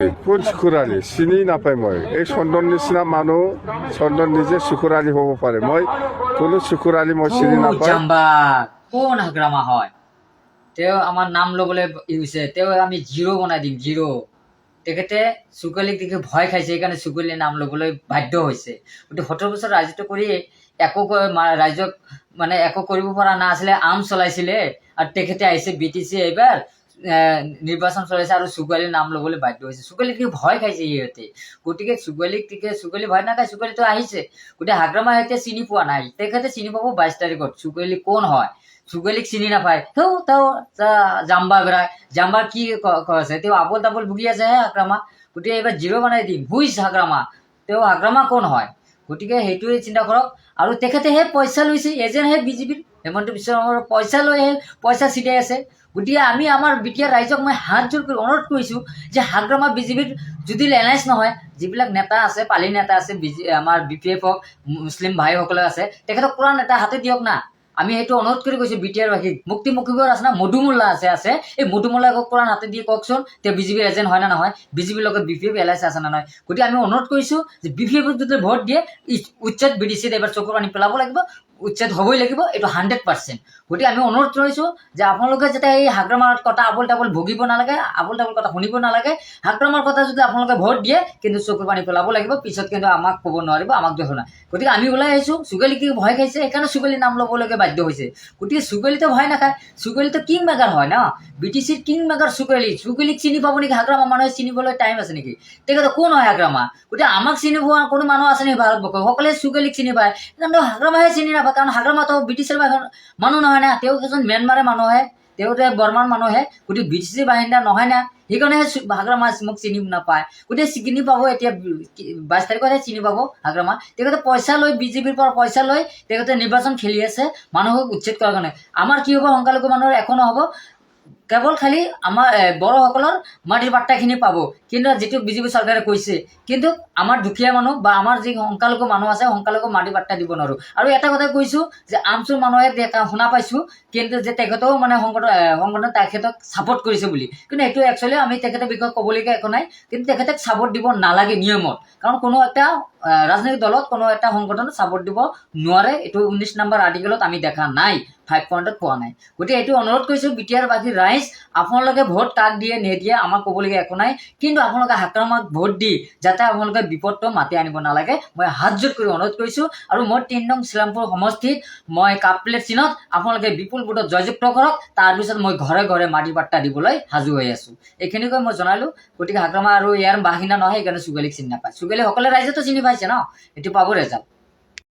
কোন চুকুৰালি চিনি নাপায় মই এই চন্দন নিচিনা মানুহ চন্দন নিজে চুকুৰালি হ'ব পাৰে মই কোনো চুকুৰালি মই চিনি নাপায় জাম্বা কোন হাগ্ৰামা হয় তেওঁ আমাৰ নাম ল'বলৈ হৈছে তেওঁ আমি জিৰ' বনাই দিম জিৰ' তেখেতে চুকলিক দেখি ভয় খাইছে সেইকাৰণে চুকলিৰ নাম ল'বলৈ বাধ্য হৈছে গতিকে 17 বছৰ ৰাজত্ব কৰি একো ৰাইজক মানে একো কৰিব পৰা নাছিলে আম চলাইছিলে আৰু তেখেতে আহিছে BTC এইবাৰ নিৰ্বাচন চলাইছে আৰু চুকলিৰ নাম ল'বলৈ বাধ্য হৈছে চুকলিক দেখি ভয় খাইছে সিহঁতে গতিকে চুকলি ভয় নাখায় চুকলিতো আহিছে গতিকে হাগ্ৰামা সিহঁতে চিনি পোৱা নাই তেখেতে চিনি পাব 22 তাৰিখত চুকলি কোন হয় চুকলিক চিনি নাপায় তেওঁ জাম্বা বেৰা জাম্বাৰ কি আছে তেওঁ আবল তাবল ভুগি আছে হাগ্ৰামা গতিকে এইবাৰ জিৰ' বনাই দিম হুইজ হাগ্ৰামা তেওঁ হাগ্ৰামা কোন হয় গতিকে সেইটোৱে চিন্তা কৰক আৰু তেখেতেহে পইচা লৈছে এজেণ্টহে বিজেপিৰ হেমন্ত বিশ্ব শৰ্মাৰ পইচা লৈহে পইচা ছিটাই আছে গতিকে আমি আমাৰ বিটিআৰ ৰাইজক মই হাত জোৰ কৰি অনুৰোধ কৰিছোঁ যে হাগ্ৰামা বিজেপিৰ যদি এলায়েন্স নহয় যিবিলাক নেতা আছে পালি নেতা আছে আমাৰ BPF হওক মুছলিম ভাইসকলে আছে তেখেতক পুৰা নেতা হাতে দিয়ক না আমি সেইটো অনুৰোধ কৰি কৈছোঁ বিটিআৰ বাসীক মুক্তি মুখিবৰ আছে না মধুমুল্লা আছে এই মধুমুল্লাক কোৰাণ হাতে দিয়ে কওকচোন তেওঁ বিজেপিৰ এজেণ্ট হয় না নহয় বিজেপিৰ লগত BPF এলায়েন্স আছে না নহয় গতিকে আমি অনুৰোধ কৰিছোঁ যে BPFক যদি ভোট দিয়ে উচ্ছেদ BDCত এবাৰ চকুৰ পানী পেলাব লাগিব উচ্ছেদ হ'বই লাগিব এইটো 100% গতিকে আমি অনুৰোধ কৰিছোঁ যে আপোনালোকে যাতে এই হাগ্ৰামাৰ কথা আবল তাবল ভুগিব নালাগে আবল তাবল কথা শুনিব নালাগে হাগ্ৰামাৰ কথা যদি আপোনালোকে ভোট দিয়ে কিন্তু চকুৰ পানী পেলাব লাগিব পিছত কিন্তু আমাক ক'ব নোৱাৰিব আমাক দেখো না গতিকে আমি ওলাই আহিছোঁ চুকলি কি ভয় খাইছে সেইকাৰণে চুকলি নাম ল'বলৈকে বাধ্য হৈছে গতিকে চুকলিতো ভয় নাখায় চুকলিতো কিং মেকাৰ হয় ন BTCৰ কিং মেকাৰ চুকলিক চিনি পাব নেকি হাগ্ৰামা মানুহে চিনিবলৈ টাইম আছে নেকি তেখেতে কোন হয় হাগ্ৰামা গতিকে আমাক চিনি পোৱা কোনো মানুহ আছে নেকি ভাৰতবৰ্ষত সকলোৱে চুকলিক চিনি পায় কিন্তু হাগ্ৰামাহে চিনি নাপায় কাৰণ হাগ্ৰামাতো BTCৰ মানুহ নহয় না তেওঁ এজন ম্যানমাৰৰ মানুহে তেওঁ বৰ্মাৰ মানুহে গতিকে BTC বাহিন্দা নহয় না সেইকাৰণেহে হাগ্ৰামা মোক চিনি নাপায় গতিকে চিনি পাব এতিয়া 22 তাৰিখতহে চিনি পাব হাগ্ৰামা তেখেতে পইচা লৈ বিজেপিৰ পৰা পইচা লৈ তেখেতে নিৰ্বাচন খেলি আছে মানুহক উচ্ছেদ কৰাৰ কাৰণে আমাৰ কি হ'ব সংখ্যালঘু মানুহৰ একো নহ'ব কেৱল খালি আমাৰ বড়োসকলৰ মাটিৰ বাৰ্তাখিনি পাব কিন্তু যিটো বিজেপি চৰকাৰে কৈছে কিন্তু আমাৰ দুখীয়া মানুহ বা আমাৰ যি সংখ্যালঘু মানুহ আছে সংখ্যালঘু মাটিৰ বাৰ্তা দিব নোৱাৰোঁ আৰু এটা কথা কৈছোঁ যে আমচুৰ মানুহে শুনা পাইছোঁ কিন্তু যে তেখেতেও মানে সংগঠন তেখেতক ছাপোৰ্ট কৰিছে বুলি কিন্তু এইটো একচুৱেলি আমি তেখেতৰ বিষয়ে ক'বলগীয়া একো নাই কিন্তু তেখেতক ছাপোৰ্ট দিব নালাগে নিয়মত কাৰণ কোনো এটা ৰাজনৈতিক দলত কোনো এটা সংগঠনত ছাপোৰ্ট দিব নোৱাৰে এইটো 19 নম্বৰ আৰ্টিকেলত আমি দেখা নাই 5 পইণ্টত পোৱা নাই গতিকে এইটো অনুৰোধ কৰিছোঁ বিটিআৰ বাসী ৰাইজ আপোনালোকে ভোট কাক দিয়ে নিদিয়ে আমাক ক'বলগীয়া একো নাই কিন্তু আপোনালোকে হাগ্ৰামাক ভোট দি যাতে আপোনালোকে বিপদটো মাতি আনিব নালাগে মই হাত জোৰ কৰি অনুৰোধ কৰিছোঁ আৰু মই 3 নং শ্ৰীৰামপুৰ সমষ্টিত মই কাপ প্লেট চিনত আপোনালোকে বিপুল ভোটত জয়যুক্ত কৰক তাৰপিছত মই ঘৰে ঘৰে মাটিৰ বাৰ্তা দিবলৈ সাজু হৈ আছোঁ এইখিনিকৈ মই জনালোঁ গতিকে হাগ্ৰামা আৰু ইয়াৰ বাসিন্দা নহয় সেইকাৰণে চুকলিক চিনি নাপায় চুকলি সকলে ৰাইজেতো চিনি পাইছে ন এইটো পাব ৰেজাল্ট